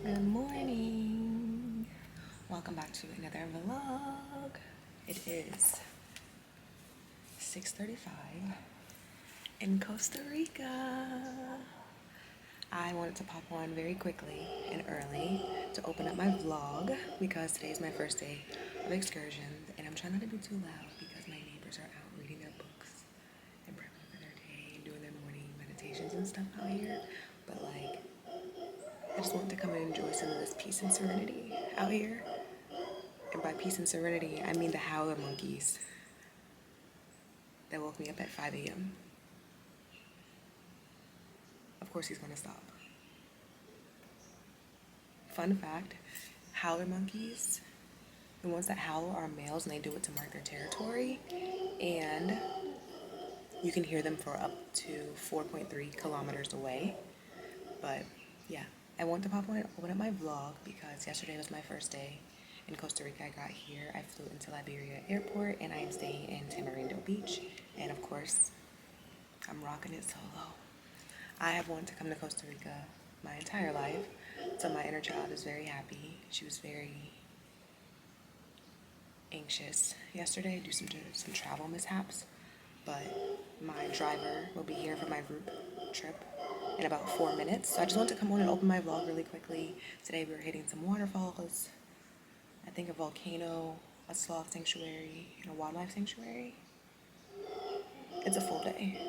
Good morning. Welcome back to another vlog. It is 6:35 in Costa Rica. I wanted to pop on very quickly and early to open up my vlog because today is my first day of excursions and I'm trying not to be too loud because my neighbors are out reading their books and prepping for their day and doing their morning meditations and stuff out here. But like, I just want to come and enjoy some of this peace and serenity out here. And by peace and serenity, I mean the howler monkeys that woke me up at 5 a.m. Of course he's gonna stop. Fun fact, howler monkeys, the ones that howl are males and they do it to mark their territory. And you can hear them for up to 4.3 kilometers away. But yeah. I want to pop on and open up my vlog because yesterday was my first day in Costa Rica. I got here, I flew into Liberia Airport, and I am staying in Tamarindo Beach. And of course, I'm rocking it solo. I have wanted to come to Costa Rica my entire life, so my inner child is very happy. She was very anxious yesterday due to some travel mishaps, but my driver will be here for my group trip in about 4 minutes. So I just want to come on and open my vlog really quickly. Today we're hitting some waterfalls, I think a volcano, a sloth sanctuary, and a wildlife sanctuary. It's a full day.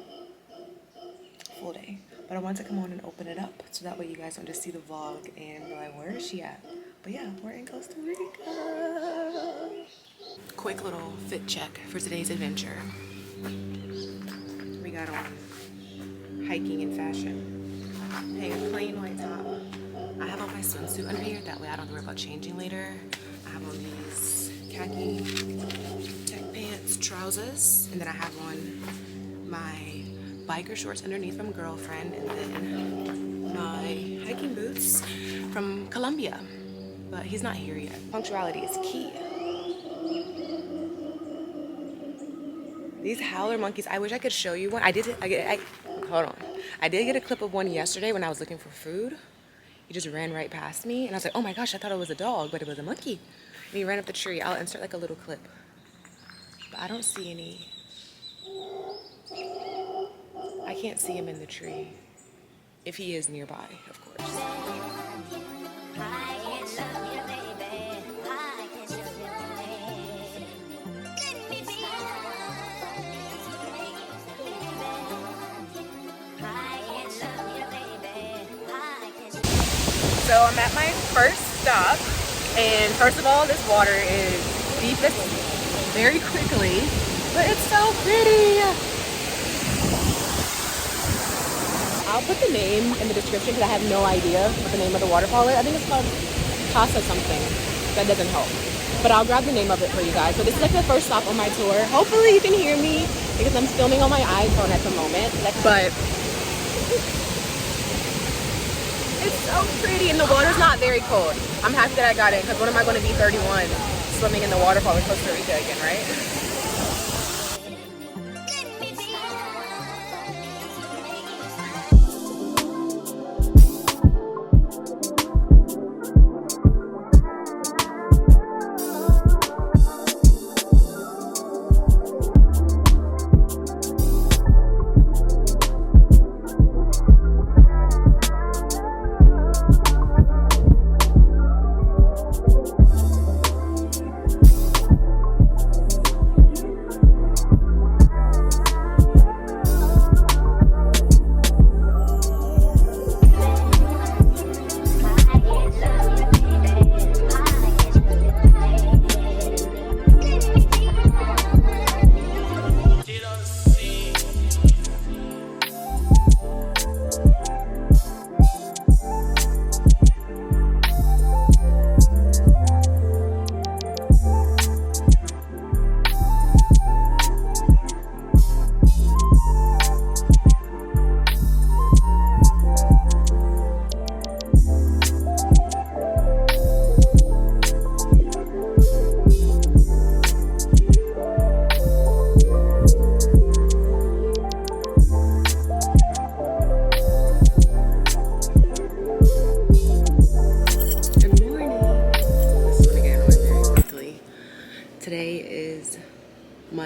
But I want to come on and open it up so that way you guys don't just see the vlog and be like, where is she at? But yeah, we're in Costa Rica. Quick little fit check for today's adventure. We got on hiking in fashion. Hey, a plain white top. I have on my swimsuit under here, that way I don't have to worry about changing later. I have on these khaki tech pants, trousers, and then I have on my biker shorts underneath from Girlfriend, and then my hiking boots from Colombia. But he's not here yet. Punctuality is key. These howler monkeys, I wish I could show you one. Hold on. I did get a clip of one yesterday when I was looking for food. He just ran right past me, and I was like, oh my gosh, I thought it was a dog, but it was a monkey. And he ran up the tree. I'll insert like a little clip. But I don't see any. I can't see him in the tree. If he is nearby, of course. So I'm at my first stop, and first of all, this water is deepest very quickly, but it's so pretty. I'll put the name in the description because I have no idea what the name of the waterfall is. I think it's called Costa something. That doesn't help. But I'll grab the name of it for you guys. So this is like the first stop on my tour. Hopefully you can hear me because I'm filming on my iPhone at the moment. But it's so pretty and the water's not very cold. I'm happy that I got it because when am I going to be 31 swimming in the waterfall in Costa Rica again, right?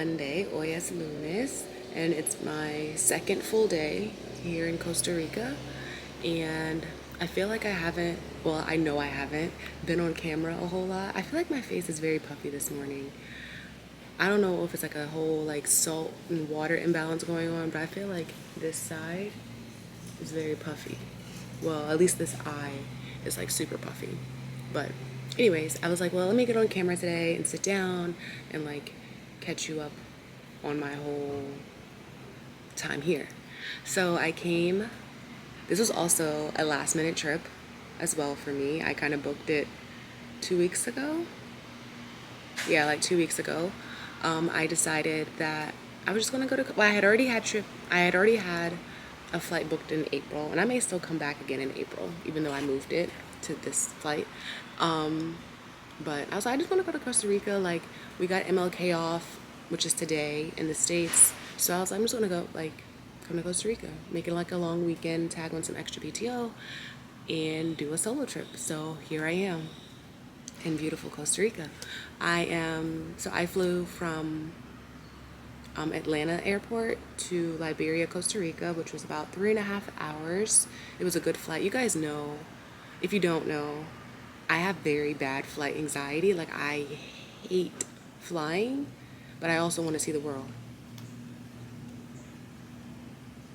Monday, hoy es lunes, and it's my second full day here in Costa Rica. And I feel like I haven't, well, I know I haven't been on camera a whole lot. I feel like my face is very puffy this morning. I don't know if it's like a whole like salt and water imbalance going on, but I feel like this side is very puffy. Well, at least this eye is like super puffy. But anyways, I was like, well, let me get on camera today and sit down and like catch you up on my whole time here. So I came, this was also a last minute trip as well for me. I kind of booked it 2 weeks ago. Yeah, like 2 weeks ago. I decided that I was just gonna go to, well, I had already had a flight booked in April, and I may still come back again in April, even though I moved it to this flight. But I was like, I just want to go to Costa Rica. Like, we got MLK off, which is today in the States. So I was like, I'm just gonna go, like, come to Costa Rica, make it like a long weekend, tag on some extra PTO, and do a solo trip. So here I am in beautiful Costa Rica. So I flew from Atlanta airport to Liberia, Costa Rica, which was about 3.5 hours. It was a good flight. You guys know, if you don't know, I have very bad flight anxiety. Like, I hate flying, but I also want to see the world.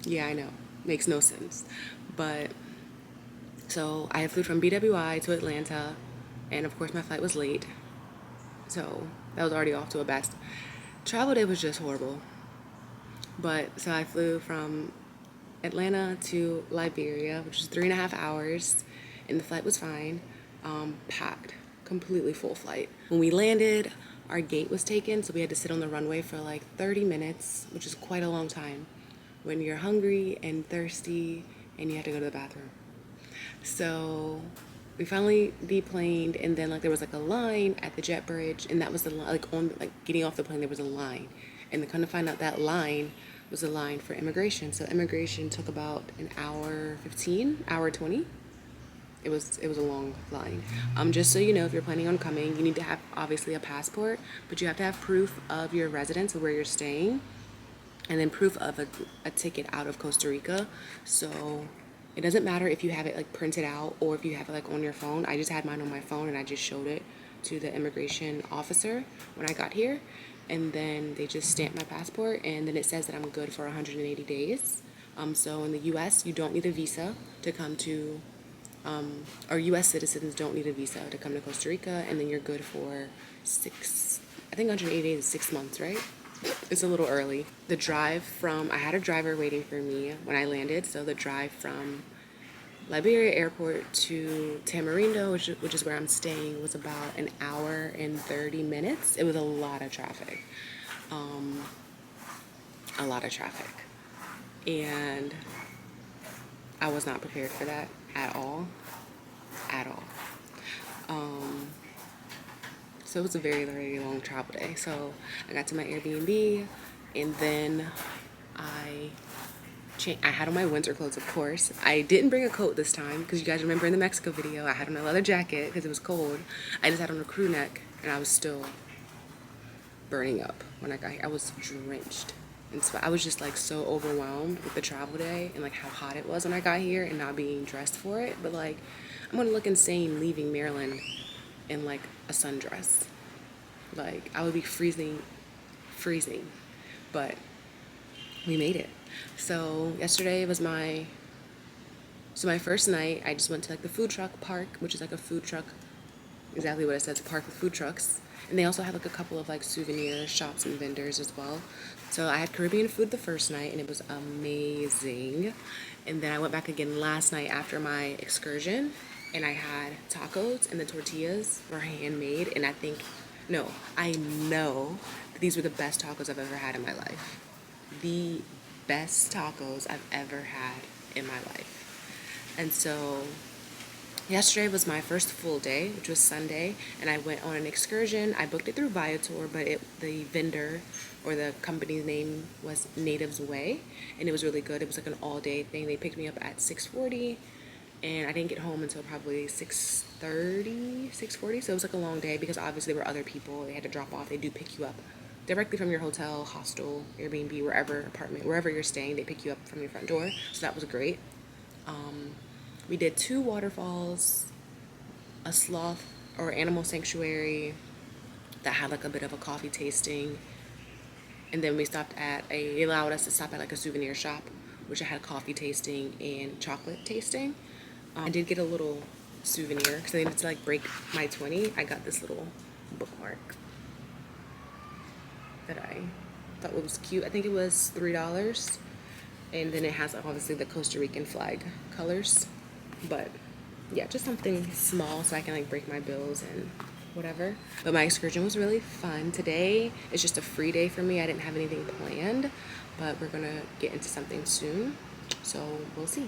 Yeah, I know. Makes no sense. But, so I flew from BWI to Atlanta, and of course my flight was late. So that was already off to a bad start. Travel day was just horrible. But, so I flew from Atlanta to Liberia, which is 3.5 hours, and the flight was fine. Packed, completely full flight. When we landed, our gate was taken, so we had to sit on the runway for like 30 minutes, which is quite a long time when you're hungry and thirsty and you have to go to the bathroom. So we finally deplaned, and then like there was like a line at the jet bridge, and that was the like on like getting off the plane there was a line, and to kind of find out that line was a line for immigration. So immigration took about an hour 15, hour 20. It was a long line. Just so you know, if you're planning on coming, you need to have obviously a passport, but you have to have proof of your residence of where you're staying, and then proof of a ticket out of Costa Rica. So it doesn't matter if you have it like printed out or if you have it like on your phone. I just had mine on my phone, and I just showed it to the immigration officer when I got here, and then they just stamped my passport, and then it says that I'm good for 180 days. So in the U.S., you don't need a visa to come to, or U.S. citizens don't need a visa to come to Costa Rica, and then you're good for 180 days is 6 months, right? It's a little early. I had a driver waiting for me when I landed, so the drive from Liberia airport to Tamarindo, which is where I'm staying, was about an hour and 30 minutes. It was a lot of traffic. And I was not prepared for that at all. So it was a very, very long travel day. So I got to my Airbnb, and then I had on my winter clothes, of course. I didn't bring a coat this time because you guys remember in the Mexico video I had on a leather jacket because it was cold. I just had on a crew neck, and I was still burning up when I got here. I was drenched. And so I was just like so overwhelmed with the travel day and like how hot it was when I got here and not being dressed for it. But like, I'm gonna look insane leaving Maryland in like a sundress. Like, I would be freezing. But we made it. So yesterday was my first night. I just went to like the food truck park, which is like a food truck, exactly what it says, a park with food trucks. And they also have like a couple of like souvenir shops and vendors as well. So I had Caribbean food the first night, and it was amazing. And then I went back again last night after my excursion, and I had tacos, and the tortillas were handmade. And I know that these were the best tacos I've ever had in my life. The best tacos I've ever had in my life. And so yesterday was my first full day, which was Sunday, and I went on an excursion. I booked it through Viator, but the vendor or the company's name was Natives Way, and it was really good. It was like an all-day thing. They picked me up at 6:40, and I didn't get home until probably 6:30, 6:40, so it was like a long day because obviously there were other people they had to drop off. They do pick you up directly from your hotel, hostel, Airbnb, wherever, apartment, wherever you're staying. They pick you up from your front door, so that was great. We did 2 waterfalls, a sloth or animal sanctuary that had like a bit of a coffee tasting, and then we stopped at they allowed us to stop at like a souvenir shop, which had coffee tasting and chocolate tasting. I did get a little souvenir because I needed to like break my 20. I got this little bookmark that I thought was cute. I think it was $3, and then it has obviously the Costa Rican flag colors. But yeah, just something small so I can like break my bills and whatever. But my excursion was really fun. Today is just a free day for me. I didn't have anything planned, but we're gonna get into something soon, so we'll see.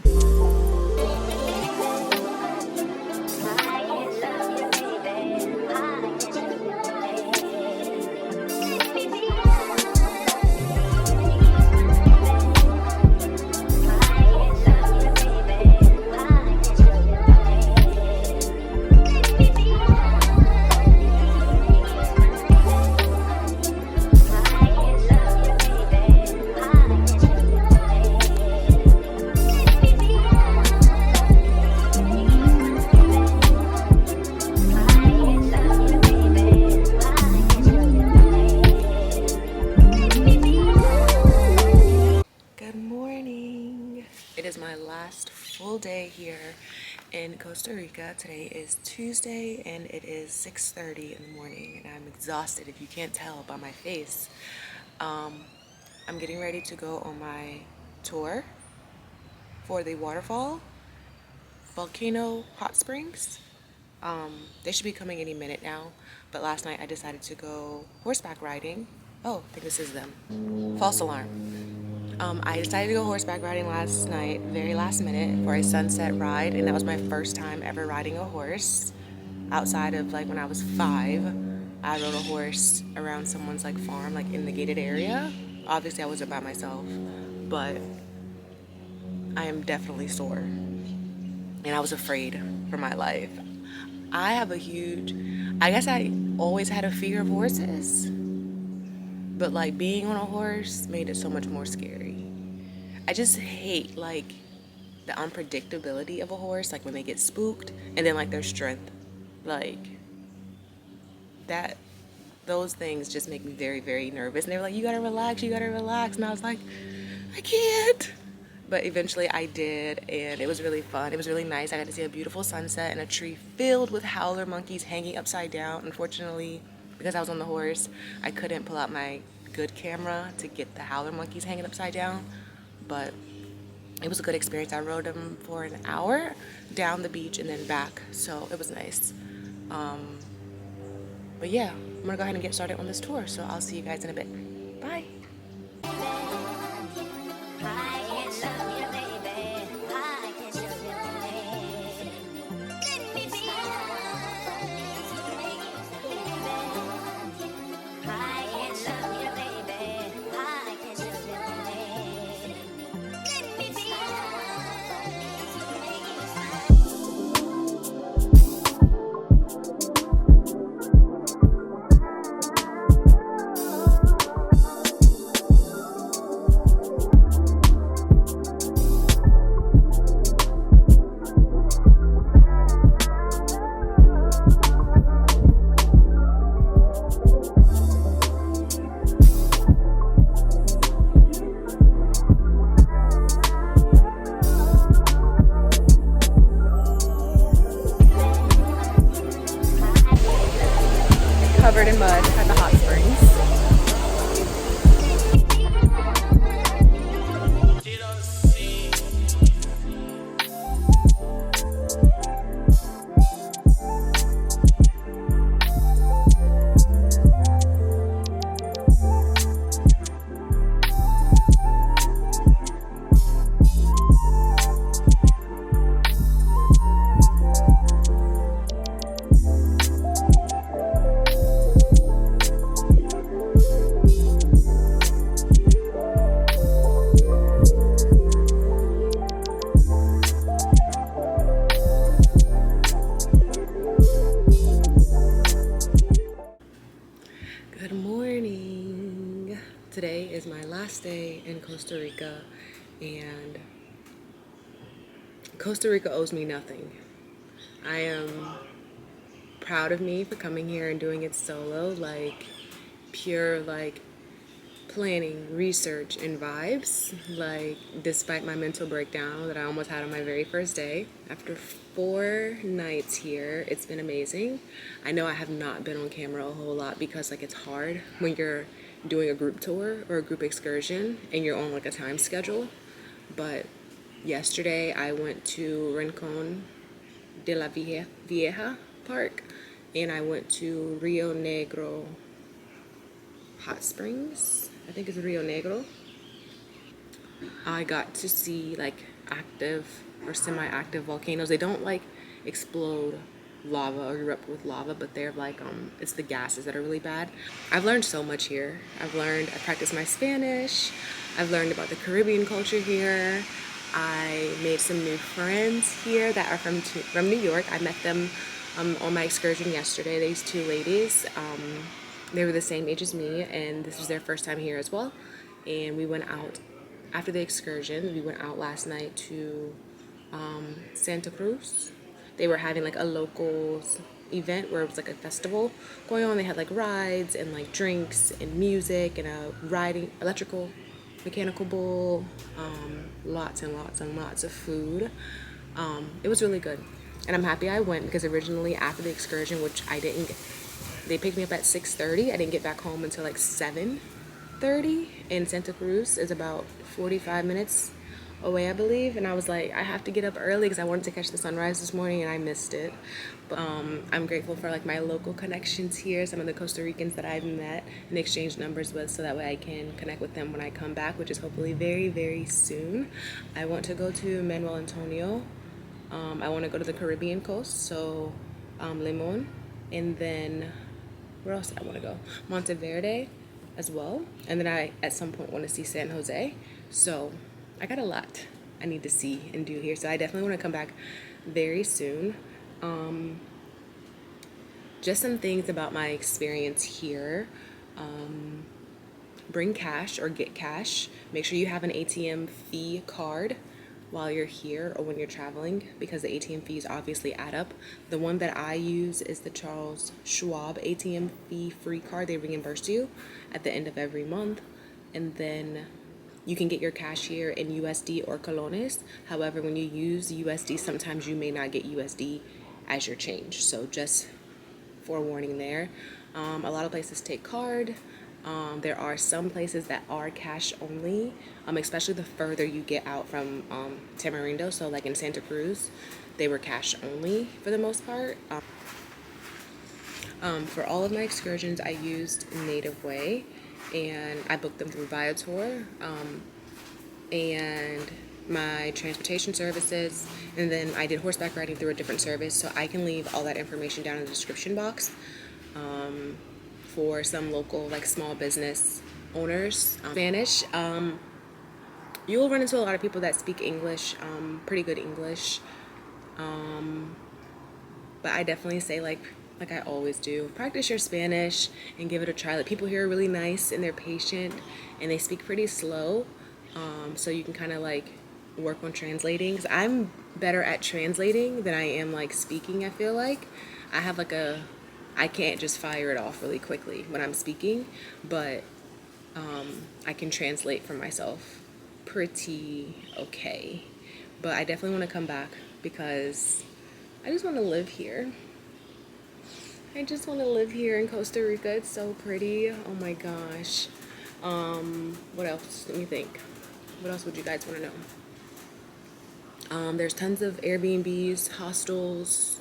Full day here in Costa Rica. Today is Tuesday and it is 6:30 in the morning, and I'm exhausted if you can't tell by my face. I'm getting ready to go on my tour for the waterfall volcano hot springs. They should be coming any minute now, but last night I decided to go horseback riding. Oh, I think this is them. False alarm. I decided to go horseback riding last night, very last minute, for a sunset ride, and that was my first time ever riding a horse. Outside of like when I was 5, I rode a horse around someone's like farm, like in the gated area. Obviously I wasn't by myself, but I am definitely sore, and I was afraid for my life. I guess I always had a fear of horses, but like being on a horse made it so much more scary. I just hate like the unpredictability of a horse, like when they get spooked, and then like their strength, like that. Those things just make me very, very nervous. And they were like, you gotta relax, and I was like, I can't. But eventually I did, and it was really fun. It was really nice. I got to see a beautiful sunset and a tree filled with howler monkeys hanging upside down. Unfortunately, because I was on the horse, I couldn't pull out my good camera to get the howler monkeys hanging upside down, but it was a good experience. I rode them for an hour down the beach and then back, so it was nice. But yeah, I'm gonna go ahead and get started on this tour, so I'll see you guys in a bit. Bye. Covered in mud at the hot springs. is my last day in Costa Rica, and Costa Rica owes me nothing. I am proud of me for coming here and doing it solo, like pure like planning, research, and vibes. Like, despite my mental breakdown that I almost had on my very first day, after 4 nights here, it's been amazing. I know I have not been on camera a whole lot because like it's hard when you're doing a group tour or a group excursion and you're on like a time schedule. But yesterday I went to Rincon de la Vieja Park, and I went to Rio Negro Hot Springs. I think it's Rio Negro. I got to see like active or semi-active volcanoes. They don't like explode lava or erupt with lava, but they're like it's the gases that are really bad. I've learned so much here. I practiced my Spanish. I've learned about the Caribbean culture here. I made some new friends here that are from New York. I met them on my excursion yesterday. These two ladies, they were the same age as me, and this was their first time here as well. And we went out after the excursion. We went out last night to Santa Cruz. They were having like a locals event where it was like a festival going on. They had like rides and like drinks and music and a riding electrical mechanical bull, lots and lots and lots of food. It was really good, and I'm happy I went because originally after the excursion, which I didn't they picked me up at 6:30. I didn't get back home until like 7:30, and Santa Cruz is about 45 minutes away, I believe. And I was like, I have to get up early because I wanted to catch the sunrise this morning and I missed it. But I'm grateful for like my local connections here, some of the Costa Ricans that I've met and exchanged numbers with, so that way I can connect with them when I come back, which is hopefully very, very soon. I want to go to Manuel Antonio. I want to go to the Caribbean coast, so Limon, and then where else did I want to go? Monteverde as well. And then I, at some point, want to see San Jose. So I got a lot I need to see and do here. So I definitely want to come back very soon. Just some things about my experience here. Bring cash or get cash. Make sure you have an ATM fee card while you're here or when you're traveling, because the ATM fees obviously add up. The one that I use is the Charles Schwab ATM fee free card. They reimburse you at the end of every month, and then you can get your cash here in USD or colones. However, when you use USD, sometimes you may not get USD as your change. So just forewarning there. A lot of places take card. There are some places that are cash only, especially the further you get out from Tamarindo. So like in Santa Cruz, they were cash only for the most part. For all of my excursions, I used Native Way, and I booked them through Viator, and my transportation services, and then I did horseback riding through a different service. So I can leave all that information down in the description box. For some local like small business owners, Spanish, you will run into a lot of people that speak English, pretty good English, but I definitely say like I always do, practice your Spanish and give it a try. Like, people here are really nice and they're patient and they speak pretty slow, so you can kind of like work on translating, because I'm better at translating than I am like speaking. I feel like I have like I can't just fire it off really quickly when I'm speaking, but I can translate for myself pretty okay. But I definitely want to come back because I just want to live here. I just want to live here in Costa Rica. It's so pretty. Oh my gosh. What else? Let me think. What else would you guys want to know? There's tons of Airbnbs, hostels,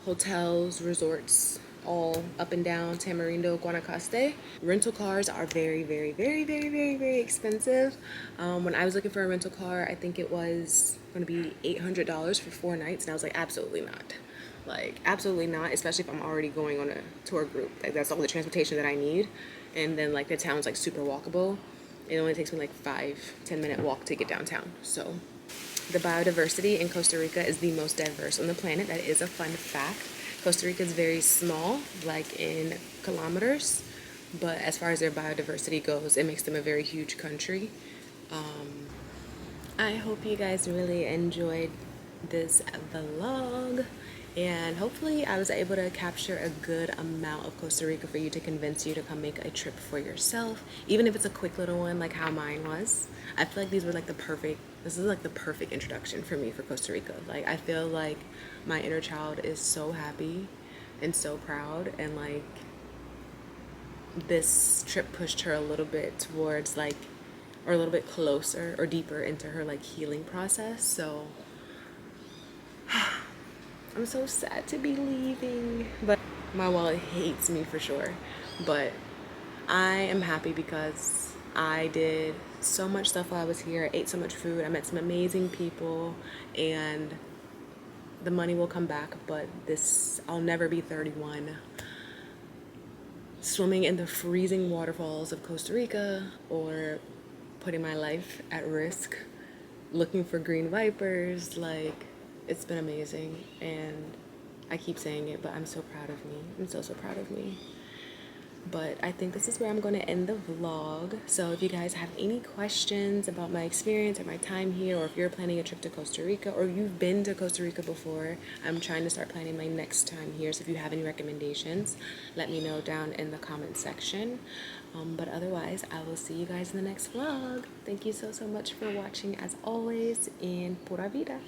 hotels, resorts, all up and down Tamarindo, Guanacaste. Rental cars are very, very, very, very, very, very expensive. When I was looking for a rental car, I think it was going to be $800 for 4 nights, and I was like, absolutely not. Like, absolutely not, especially if I'm already going on a tour group. Like, that's all the transportation that I need, and then like the town's like super walkable. It only takes me like 5-10 minute walk to get downtown. So the biodiversity in Costa Rica is the most diverse on the planet. That is a fun fact. Costa Rica is very small, like in kilometers. but as far as their biodiversity goes, it makes them a very huge country. I hope you guys really enjoyed this vlog, and hopefully I was able to capture a good amount of Costa Rica for you to convince you to come make a trip for yourself, even if it's a quick little one like how mine was. I feel like these were like this is like the perfect introduction for me for Costa Rica. Like, I feel like my inner child is so happy and so proud, and like this trip pushed her a little bit towards like, or a little bit closer or deeper into her like healing process. So I'm so sad to be leaving, but my wallet hates me for sure. But I am happy because I did so much stuff while I was here. I ate so much food. I met some amazing people, and the money will come back, but I'll never be 31 swimming in the freezing waterfalls of Costa Rica, or putting my life at risk looking for green vipers. Like, it's been amazing, and I keep saying it, but I'm so proud of me. I'm so, so proud of me. But I think this is where I'm going to end the vlog. So if you guys have any questions about my experience or my time here, or if you're planning a trip to Costa Rica, or you've been to Costa Rica before, I'm trying to start planning my next time here. So if you have any recommendations, let me know down in the comment section. But otherwise, I will see you guys in the next vlog. Thank you so, so much for watching as always, and pura vida.